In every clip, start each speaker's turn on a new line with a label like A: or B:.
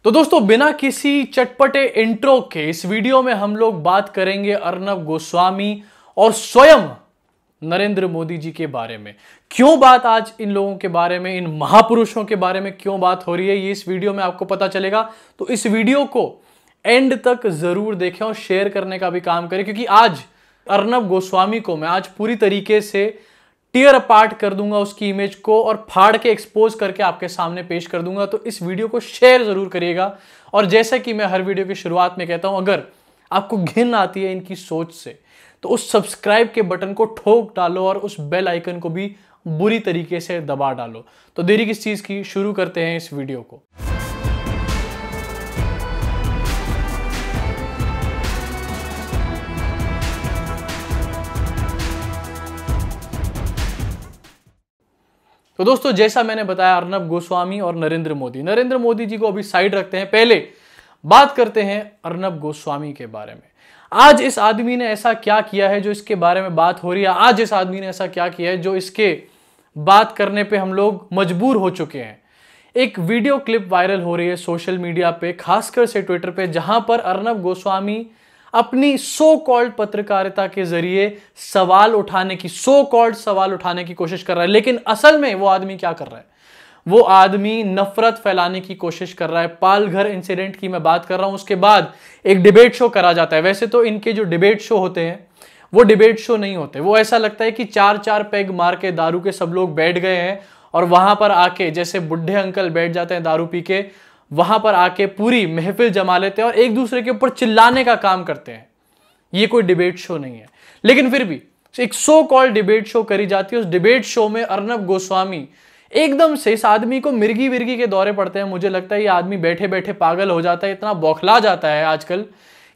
A: तो दोस्तों बिना किसी चटपटे इंट्रो के इस वीडियो में हम लोग बात करेंगे अर्नब गोस्वामी और स्वयं नरेंद्र मोदी जी के बारे में। क्यों बात आज इन लोगों के बारे में, इन महापुरुषों के बारे में क्यों बात हो रही है, ये इस वीडियो में आपको पता चलेगा। तो इस वीडियो को एंड तक जरूर देखें और शेयर करने का भी काम करें, क्योंकि आज अर्नब गोस्वामी को मैं आज पूरी तरीके से टीयर अपार्ट कर दूंगा, उसकी इमेज को और फाड़ के एक्सपोज करके आपके सामने पेश कर दूंगा। तो इस वीडियो को शेयर जरूर करिएगा। और जैसा कि मैं हर वीडियो की शुरुआत में कहता हूं, अगर आपको घिन आती है इनकी सोच से तो उस सब्सक्राइब के बटन को ठोक डालो और उस बेल आइकन को भी बुरी तरीके से दबा डालो। तो देरी किस चीज की, शुरू करते हैं इस वीडियो को। तो दोस्तों जैसा मैंने बताया, अर्नब गोस्वामी और नरेंद्र मोदी जी को अभी साइड रखते हैं, पहले बात करते हैं अर्नब गोस्वामी के बारे में। आज इस आदमी ने ऐसा क्या किया है जो इसके बारे में बात हो रही है, आज इस आदमी ने ऐसा क्या किया है जो इसके बात करने पे हम लोग मजबूर हो चुके हैं। एक वीडियो क्लिप वायरल हो रही है सोशल मीडिया पे, खासकर से ट्विटर पे, जहां पर अर्नब गोस्वामी अपनी सो कॉल्ड पत्रकारिता के जरिए सवाल उठाने की कोशिश कर रहा है। लेकिन असल में वो आदमी क्या कर रहा है? वो आदमी नफरत फैलाने की कोशिश कर रहा है। पालघर इंसिडेंट की मैं बात कर रहा हूं, उसके बाद एक डिबेट शो करा जाता है। वैसे तो इनके जो डिबेट शो होते हैं वो डिबेट शो नहीं होते, वो ऐसा लगता है कि चार चार पैग मार के दारू के सब लोग बैठ गए हैं और वहां पर आके, जैसे बुढ़े अंकल बैठ जाते हैं दारू पी के, वहां पर आके पूरी महफिल जमा लेते हैं और एक दूसरे के ऊपर चिल्लाने का काम करते हैं। ये कोई डिबेट शो नहीं है। लेकिन फिर भी एक सो कॉल्ड डिबेट शो करी जाती है। उस डिबेट शो में अर्नब गोस्वामी एकदम से, इस आदमी को मिर्गी विर्गी के दौरे पड़ते हैं। मुझे लगता है ये आदमी बैठे बैठे पागल हो जाता है, इतना बौखला जाता है आजकल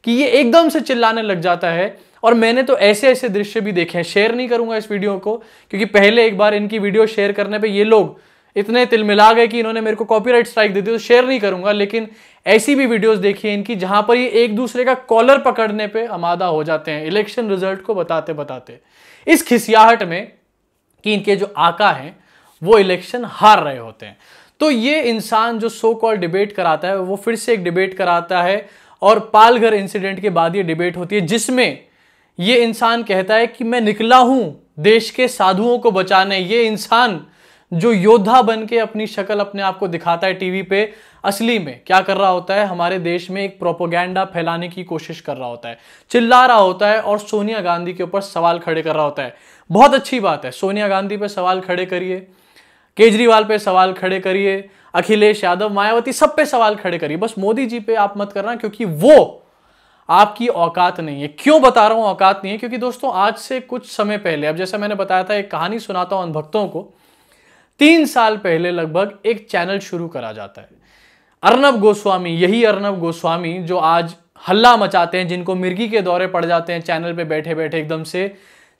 A: कि ये एकदम से चिल्लाने लग जाता है। और मैंने तो ऐसे ऐसे दृश्य भी देखे हैं, शेयर नहीं करूंगा इस वीडियो को, क्योंकि पहले एक बार इनकी वीडियो शेयर करने पे ये लोग इतने तिलमिला गए कि इन्होंने मेरे को कॉपीराइट स्ट्राइक दे दी, तो शेयर नहीं करूंगा। लेकिन ऐसी भी वीडियोस देखी है इनकी जहां पर ये एक दूसरे का कॉलर पकड़ने पे आमादा हो जाते हैं इलेक्शन रिजल्ट को बताते बताते, इस खिसियाहट में कि इनके जो आका हैं वो इलेक्शन हार रहे होते हैं। तो ये इंसान जो सो कॉल्ड डिबेट कराता है वो फिर से एक डिबेट कराता है और पालघर इंसिडेंट के बाद ये डिबेट होती है, जिसमें ये इंसान कहता है कि मैं निकला हूं देश के साधुओं को बचाने। ये इंसान जो योद्धा बन के अपनी शक्ल अपने आप को दिखाता है टीवी पे, असली में क्या कर रहा होता है? हमारे देश में एक प्रोपेगेंडा फैलाने की कोशिश कर रहा होता है, चिल्ला रहा होता है और सोनिया गांधी के ऊपर सवाल खड़े कर रहा होता है। बहुत अच्छी बात है, सोनिया गांधी पे सवाल खड़े करिए, केजरीवाल पे सवाल खड़े करिए, अखिलेश यादव, मायावती, सब पे सवाल खड़े करिए, बस मोदी जी पे आप मत करना, क्योंकि वो आपकी औकात नहीं है। क्यों बता रहा हूं औकात नहीं है? क्योंकि दोस्तों आज से कुछ समय पहले, अब जैसा मैंने बताया था, एक कहानी सुनाता हूं अनभक्तों को, 3 साल पहले लगभग एक चैनल शुरू करा जाता है। अर्नब गोस्वामी, यही अर्नब गोस्वामी जो आज हल्ला मचाते हैं, जिनको मिर्गी के दौरे पड़ जाते हैं चैनल पे बैठे बैठे एकदम से,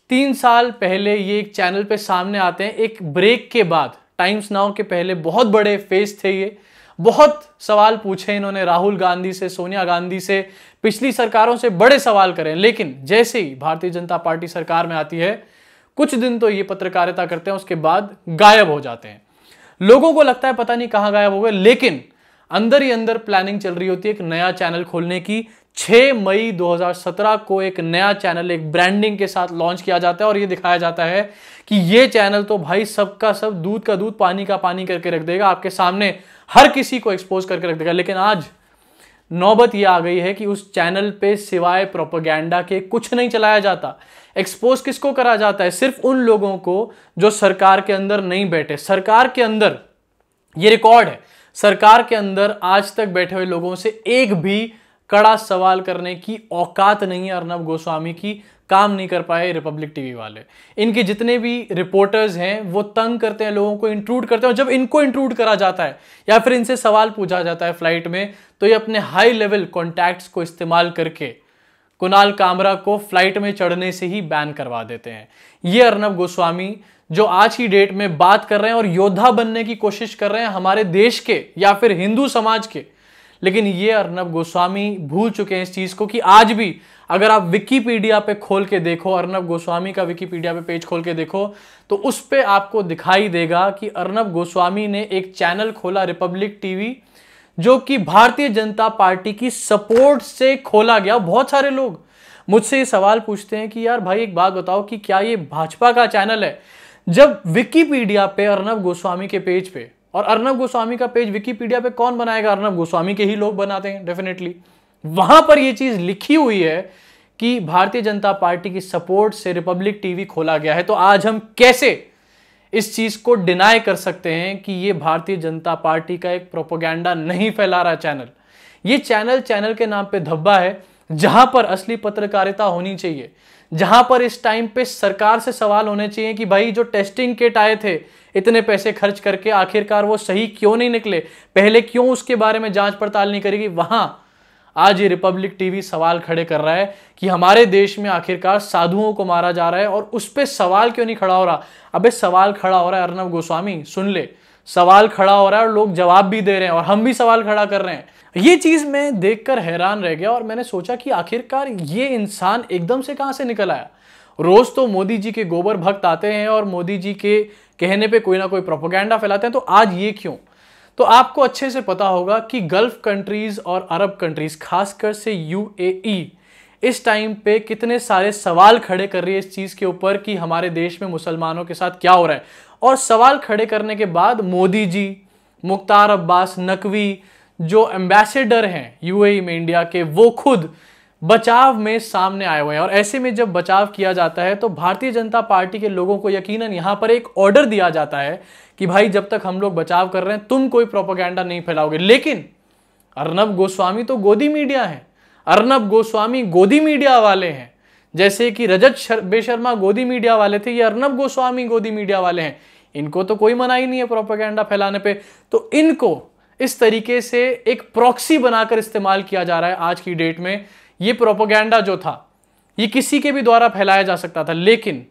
A: 3 साल पहले ये एक चैनल पे सामने आते हैं एक ब्रेक के बाद। टाइम्स नाउ के पहले बहुत बड़े फेस थे ये, बहुत सवाल पूछे इन्होंने राहुल गांधी से, सोनिया गांधी से, पिछली सरकारों से बड़े सवाल करें। लेकिन जैसे ही भारतीय जनता पार्टी सरकार में आती है, कुछ दिन तो ये पत्रकारिता करते हैं, उसके बाद गायब हो जाते हैं। लोगों को लगता है पता नहीं कहां गायब हो गए, लेकिन अंदर ही अंदर प्लानिंग चल रही होती है एक नया चैनल खोलने की। 6 मई 2017 को एक नया चैनल एक ब्रांडिंग के साथ लॉन्च किया जाता है और ये दिखाया जाता है कि ये चैनल तो भाई सबका सब, दूध का दूध पानी का पानी करके रख देगा, आपके सामने हर किसी को एक्सपोज करके रख देगा। लेकिन आज नौबत यह आ गई है कि उस चैनल पे सिवाय प्रोपेगेंडा के कुछ नहीं चलाया जाता। एक्सपोज किसको करा जाता है? सिर्फ उन लोगों को जो सरकार के अंदर नहीं बैठे। सरकार के अंदर, ये रिकॉर्ड है, सरकार के अंदर आज तक बैठे हुए लोगों से एक भी कड़ा सवाल करने की औकात नहीं है अर्नब गोस्वामी की। काम नहीं कर पाए रिपब्लिक टीवी वाले। इनके जितने भी रिपोर्टर्स हैं वो तंग करते हैं लोगों को, इंट्रूड करते हैं। और जब इनको इंट्रूड करा जाता है या फिर इनसे सवाल पूछा जाता है फ्लाइट में, तो ये अपने हाई लेवल कॉन्टैक्ट्स को इस्तेमाल करके कुणाल कामरा को फ्लाइट में चढ़ने से ही बैन करवा देते हैं। ये अर्नब गोस्वामी जो आज की डेट में बात कर रहे हैं और योद्धा बनने की कोशिश कर रहे हैं हमारे देश के या फिर हिंदू समाज के, लेकिन ये अर्नब गोस्वामी भूल चुके हैं इस चीज को कि आज भी अगर आप विकिपीडिया पे खोल के देखो, अर्नब गोस्वामी का विकिपीडिया पे पेज खोल के देखो, तो उस पे आपको दिखाई देगा कि अर्नब गोस्वामी ने एक चैनल खोला रिपब्लिक टीवी, जो कि भारतीय जनता पार्टी की सपोर्ट से खोला गया। बहुत सारे लोग मुझसे ये सवाल पूछते हैं कि यार भाई एक बात बताओ कि क्या ये भाजपा का चैनल है? जब विकिपीडिया पे अर्नब गोस्वामी के पेज पे, और अर्नब गोस्वामी का पेज विकिपीडिया पे कौन बनाएगा? अर्नब गोस्वामी के ही लोग बनाते हैं डेफिनेटली। वहां पर यह चीज लिखी हुई है कि भारतीय जनता पार्टी की सपोर्ट से रिपब्लिक टीवी खोला गया है। तो आज हम कैसे इस चीज को डिनाई कर सकते हैं कि यह भारतीय जनता पार्टी का एक प्रोपेगेंडा नहीं फैला रहा चैनल? ये चैनल के नाम पे धब्बा है, जहां पर असली पत्रकारिता होनी चाहिए, जहां पर इस टाइम पे सरकार से सवाल होने चाहिए कि भाई जो टेस्टिंग किट आए थे इतने पैसे खर्च करके, आखिरकार वो सही क्यों नहीं निकले, पहले क्यों उसके बारे में जांच पड़ताल नहीं करेगी? वहां आज ये रिपब्लिक टीवी सवाल खड़े कर रहा है कि हमारे देश में आखिरकार साधुओं को मारा जा रहा है और उस पर सवाल क्यों नहीं खड़ा हो रहा? अबे सवाल खड़ा हो रहा है अर्नब गोस्वामी, सुन ले, सवाल खड़ा हो रहा है और लोग जवाब भी दे रहे हैं और हम भी सवाल खड़ा कर रहे हैं। ये चीज मैं देखकर हैरान रह गया और मैंने सोचा कि आखिरकार ये इंसान एकदम से कहां से निकल आया? रोज तो मोदी जी के गोबर भक्त आते हैं और मोदी जी के कहने पे कोई ना कोई प्रोपेगेंडा फैलाते हैं, तो आज ये क्यों? तो आपको अच्छे से पता होगा कि गल्फ कंट्रीज और अरब कंट्रीज, खासकर से यूएई, इस टाइम पे कितने सारे सवाल खड़े कर रही है इस चीज के ऊपर कि हमारे देश में मुसलमानों के साथ क्या हो रहा है। और सवाल खड़े करने के बाद मोदी जी, मुख्तार अब्बास नकवी, जो एम्बेसडर हैं यूएई में इंडिया के, वो खुद बचाव में सामने आए हुए हैं। और ऐसे में जब बचाव किया जाता है तो भारतीय जनता पार्टी के लोगों को यकीनन यहां पर एक ऑर्डर दिया जाता है कि भाई जब तक हम लोग बचाव कर रहे हैं तुम कोई प्रोपेगेंडा नहीं फैलाओगे। लेकिन अर्नब गोस्वामी तो गोदी मीडिया है, अर्नब गोस्वामी गोदी मीडिया वाले हैं। जैसे कि रजत बेशर्मा गोदी मीडिया वाले थे, ये अर्नब गोस्वामी गोदी मीडिया वाले हैं। इनको तो कोई मनाही नहीं है प्रोपेगेंडा फैलाने पे, तो इनको इस तरीके से एक प्रॉक्सी बनाकर इस्तेमाल किया जा रहा है आज की डेट में। ये प्रोपेगेंडा जो था ये किसी के भी द्वारा फैलाया जा सकता था, लेकिन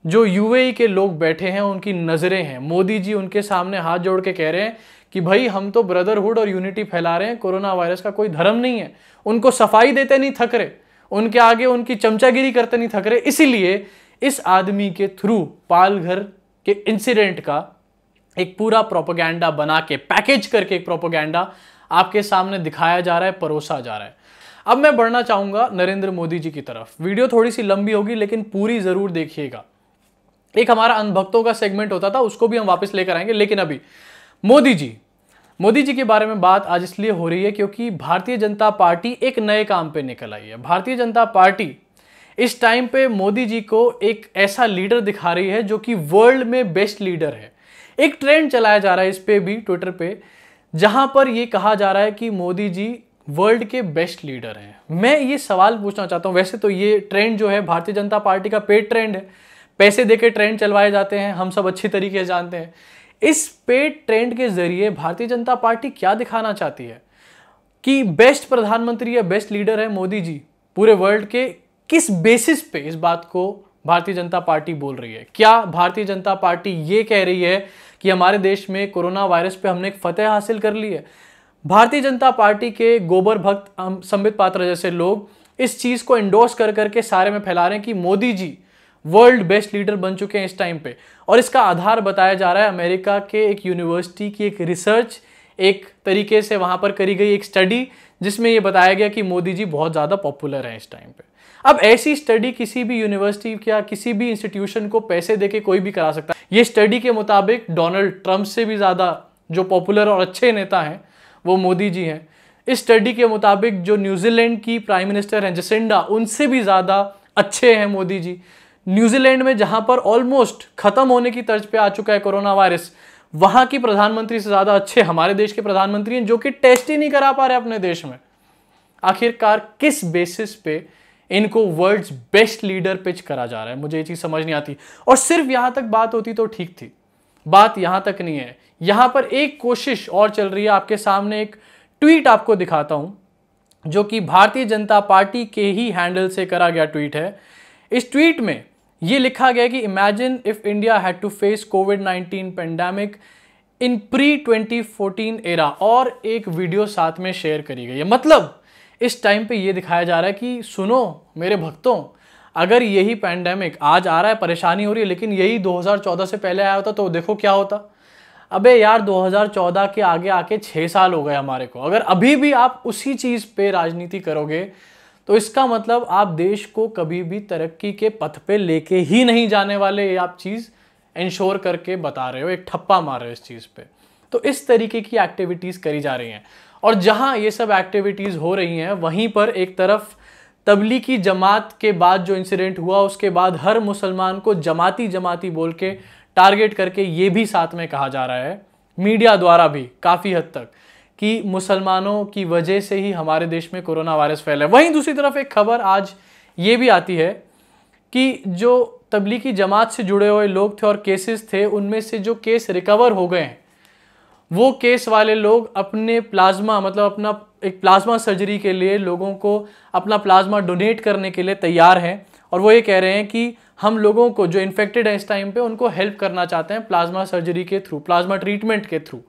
A: जो यूएई के लोग बैठे हैं उनकी नजरें हैं, मोदी जी उनके सामने हाथ जोड़ के कह रहे हैं कि भाई हम तो ब्रदरहुड और यूनिटी फैला रहे हैं, कोरोना वायरस का कोई धर्म नहीं है। उनको सफाई देते नहीं थक रहे, उनके आगे उनकी चमचागिरी करते नहीं थक रहे। इसीलिए इस आदमी के थ्रू पालघर के इंसिडेंट का एक पूरा प्रोपेगेंडा बना के, पैकेज करके एक प्रोपेगेंडा आपके सामने दिखाया जा रहा है, परोसा जा रहा है। अब मैं बढ़ना चाहूंगा नरेंद्र मोदी जी की तरफ। वीडियो थोड़ी सी लंबी होगी लेकिन पूरी जरूर देखिएगा। एक हमारा अंधभक्तों का सेगमेंट होता था, उसको भी हम वापस लेकर आएंगे। लेकिन अभी मोदी जी के बारे में बात आज इसलिए हो रही है क्योंकि भारतीय जनता पार्टी एक नए काम पे निकल आई है। भारतीय जनता पार्टी इस टाइम पे मोदी जी को एक ऐसा लीडर दिखा रही है जो कि वर्ल्ड में बेस्ट लीडर है। एक ट्रेंड चलाया जा रहा है इस पे भी, ट्विटर पे, जहां पर यह कहा जा रहा है कि मोदी जी वर्ल्ड के बेस्ट लीडर हैं। मैं ये सवाल पूछना चाहता हूं, वैसे तो ये ट्रेंड जो है भारतीय जनता पार्टी का पेड ट्रेंड है, पैसे देके ट्रेंड चलवाए जाते हैं, हम सब अच्छी तरीके से जानते हैं। इस पेड ट्रेंड के जरिए भारतीय जनता पार्टी क्या दिखाना चाहती है कि बेस्ट प्रधानमंत्री या बेस्ट लीडर है मोदी जी पूरे वर्ल्ड के? किस बेसिस पे इस बात को भारतीय जनता पार्टी बोल रही है? क्या भारतीय जनता पार्टी ये कह रही है कि हमारे देश में कोरोना वायरस पे हमने एक फतेह हासिल कर ली है? भारतीय जनता पार्टी के गोबर भक्त संबित पात्रा जैसे लोग इस चीज को एंडोर्स कर करके सारे में फैला रहे हैं कि Modi ji world best leader बन चुके हैं इस टाइम पे। और इसका आधार बताया जा रहा है अमेरिका के एक यूनिवर्सिटी की एक रिसर्च, एक तरीके से वहां पर करी गई एक स्टडी, जिसमें यह बताया गया कि मोदी जी बहुत ज्यादा पॉपुलर है इस टाइम पे। अब ऐसी स्टडी किसी भी यूनिवर्सिटी या किसी भी इंस्टीट्यूशन को पैसे देके कोई भी करा सकता है। ये स्टडी के मुताबिक डोनाल्ड ट्रंप से भी ज्यादा जो पॉपुलर और अच्छे नेता हैं वो मोदी जी हैं। इस स्टडी के मुताबिक जो न्यूजीलैंड की प्राइम मिनिस्टर हैं जसिंडा, उनसे भी ज्यादा अच्छे हैं मोदी जी। न्यूजीलैंड में जहां पर ऑलमोस्ट खत्म होने की तर्ज पे आ चुका है कोरोना वायरस, वहां की प्रधानमंत्री से ज्यादा अच्छे हमारे देश के प्रधानमंत्री हैं, जो कि टेस्ट ही नहीं करा पा रहे अपने देश में। आखिरकार किस बेसिस पे इनको वर्ल्ड्स बेस्ट लीडर पिच करा जा रहा है? मुझे ये चीज समझ नहीं आती। और सिर्फ यहां तक बात होती तो ठीक थी, बात यहां तक नहीं है। यहां पर एक कोशिश और चल रही है। आपके सामने एक ट्वीट आपको दिखाता हूं जो कि भारतीय जनता पार्टी के ही हैंडल से करा गया ट्वीट है। इस ट्वीट में यह लिखा गया कि imagine if India had to face कोविड-19 पेंडेमिक इन प्री 2014 एरा, और एक वीडियो साथ में शेयर करी गई है। मतलब इस टाइम पे ये दिखाया जा रहा है कि सुनो मेरे भक्तों, अगर यही पैंडेमिक आज आ रहा है, परेशानी हो रही है, लेकिन यही 2014 से पहले आया होता तो देखो क्या होता। अबे यार 2014 के आगे आके 6 साल हो गए हमारे को। अगर अभी भी आप उसी चीज पे राजनीति करोगे तो इसका मतलब आप देश को कभी भी तरक्की के पथ पे लेके ही नहीं जाने वाले, ये आप चीज इंश्योर करके बता रहे हो, एक ठप्पा मार रहे हो इस चीज पे। तो इस तरीके की एक्टिविटीज करी जा रही हैं और जहां ये सब एक्टिविटीज हो रही हैं वहीं पर एक तरफ तबलीगी जमात के बाद जो इंसिडेंट हुआ उसके बाद हर मुसलमान को जमाती जमाती बोल के टारगेट करके ये भी साथ में कहा जा रहा है मीडिया द्वारा भी काफ़ी हद तक कि मुसलमानों की वजह से ही हमारे देश में कोरोना वायरस फैला है। वहीं दूसरी तरफ एक खबर आज ये भी आती है कि जो तबलीगी जमात से जुड़े हुए लोग थे और केसेस थे, उनमें से जो केस रिकवर हो गए हैं वो केस वाले लोग अपने प्लाज्मा मतलब अपना एक प्लाज्मा सर्जरी के लिए लोगों को अपना प्लाज्मा डोनेट करने के लिए तैयार हैं और वो ये कह रहे हैं कि हम लोगों को जो इन्फेक्टेड है इस टाइम पे उनको हेल्प करना चाहते हैं प्लाज्मा सर्जरी के थ्रू, प्लाज्मा ट्रीटमेंट के थ्रू।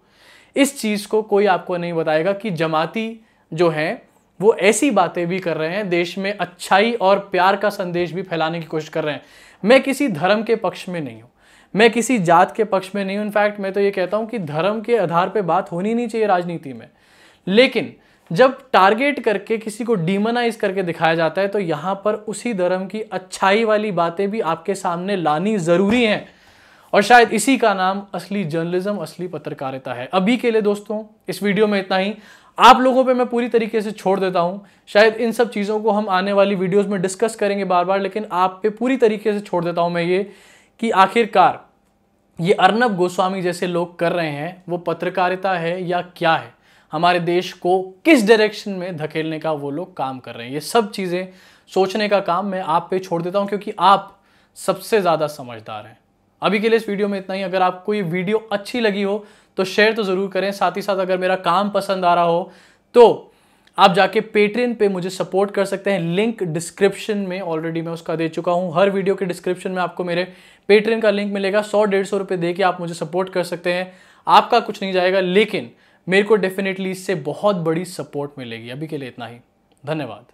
A: इस चीज़ को कोई आपको नहीं बताएगा कि जमाती जो हैं वो ऐसी बातें भी कर रहे हैं, देश में अच्छाई और प्यार का संदेश भी फैलाने की कोशिश कर रहे हैं। मैं किसी धर्म के पक्ष में नहीं हूँ, मैं किसी जात के पक्ष में नहीं हूँ। इनफैक्ट मैं तो ये कहता हूँ कि धर्म के आधार पर बात होनी नहीं चाहिए राजनीति में, लेकिन जब टारगेट करके किसी को डीमोनाइज करके दिखाया जाता है तो यहाँ पर उसी धर्म की अच्छाई वाली बातें भी आपके सामने लानी ज़रूरी हैं और शायद इसी का नाम असली जर्नलिज्म, असली पत्रकारिता है। अभी के लिए दोस्तों इस वीडियो में इतना ही। आप लोगों पे मैं पूरी तरीके से छोड़ देता हूँ, शायद इन सब चीज़ों को हम आने वाली वीडियोज़ में डिस्कस करेंगे बार बार, लेकिन आप पे पूरी तरीके से छोड़ देता हूँ मैं ये कि आखिरकार ये अर्नब गोस्वामी जैसे लोग कर रहे हैं वो पत्रकारिता है या क्या है, हमारे देश को किस डायरेक्शन में धकेलने का वो लोग काम कर रहे हैं। ये सब चीज़ें सोचने का काम मैं आप पे छोड़ देता हूं क्योंकि आप सबसे ज़्यादा समझदार हैं। अभी के लिए इस वीडियो में इतना ही। अगर आपको ये वीडियो अच्छी लगी हो तो शेयर तो ज़रूर करें, साथ ही साथ अगर मेरा काम पसंद आ रहा हो तो आप जाके पेट्रियन पे मुझे सपोर्ट कर सकते हैं। लिंक डिस्क्रिप्शन में ऑलरेडी मैं उसका दे चुका हूँ। हर वीडियो के डिस्क्रिप्शन में आपको मेरे पेट्रियन का लिंक मिलेगा। 100-150 रुपये दे के आप मुझे सपोर्ट कर सकते हैं। आपका कुछ नहीं जाएगा, लेकिन मेरे को डेफिनेटली इससे बहुत बड़ी सपोर्ट मिलेगी। अभी के लिए इतना ही, धन्यवाद।